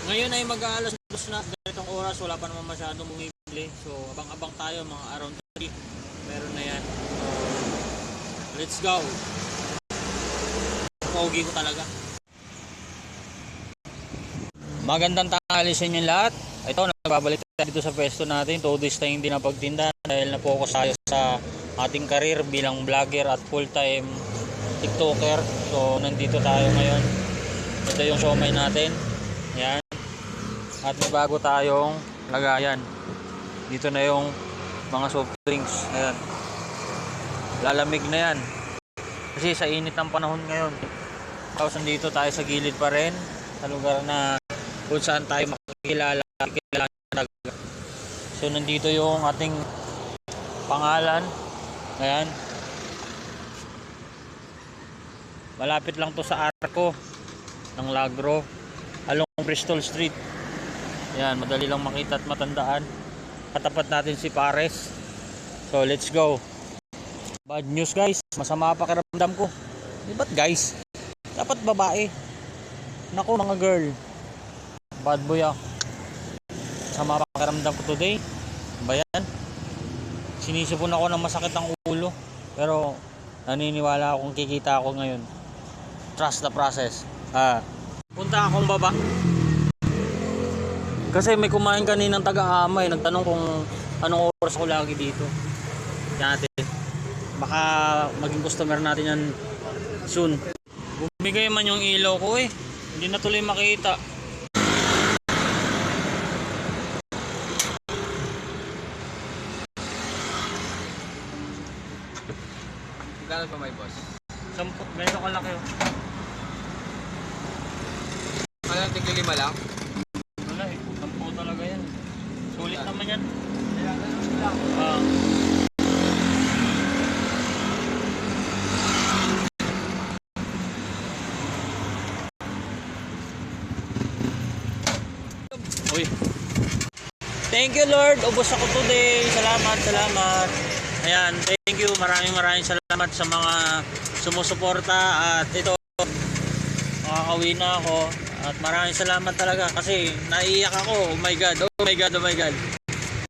Ngayon ay mag-aalas 2 na, ganitong oras, wala pa naman masyadong bumibili. So, abang-abang tayo, mga around 3. Meron na yan. So, let's go. Pogi ko talaga. Magandang tanghali sa inyo lahat. Ito, nagbabalik tayo dito sa pwesto natin. 2 days tayong hindi napagtinda dahil na-focus tayo sa ating career bilang vlogger at full-time TikToker. So, nandito tayo ngayon. Ito yung siomay natin. Yan. At may bago tayong lagayan. Dito na yung mga soft drinks. Ayan. Lalamig na yan. Kasi sa init ng panahon ngayon. Tapos nandito tayo sa gilid pa rin. Sa lugar na kung saan tayo makikilala. So nandito yung ating pangalan. Ayan. Malapit lang to sa Arco ng Lagro. Along Bristol Street. Yan, madali lang makita at matandaan. Katapat natin si Pares. So, let's go. Bad news guys, masama pakiramdam ko. Ba't guys? Dapat babae. Naku mga girl. Bad boy ako. Masama pakiramdam ko today. Bayan. Sinisipon ako ng masakit ang ulo. Pero, naniniwala akong kikita ako ngayon. Trust the process. Punta akong baba. Kasi may kumain kaninang taga-amay, nagtanong kung anong oras ako lagi dito. Yan natin. Baka maging customer natin yan soon. Bumigay man yung ilaw ko eh. Hindi na tuloy makita. Gano'n pa may boss? 10, ganito kalaki oh. Ano, tigli 5 lang? Wala eh, 10 talaga yan. Sulit naman yan. Uy. Thank you Lord, ubos ako today. Salamat, salamat. Ayan, thank you. Maraming salamat sa mga sumusuporta. At ito, makakauwi na ako. At maraming salamat talaga kasi naiiyak ako. Oh my God, oh my God, oh my God.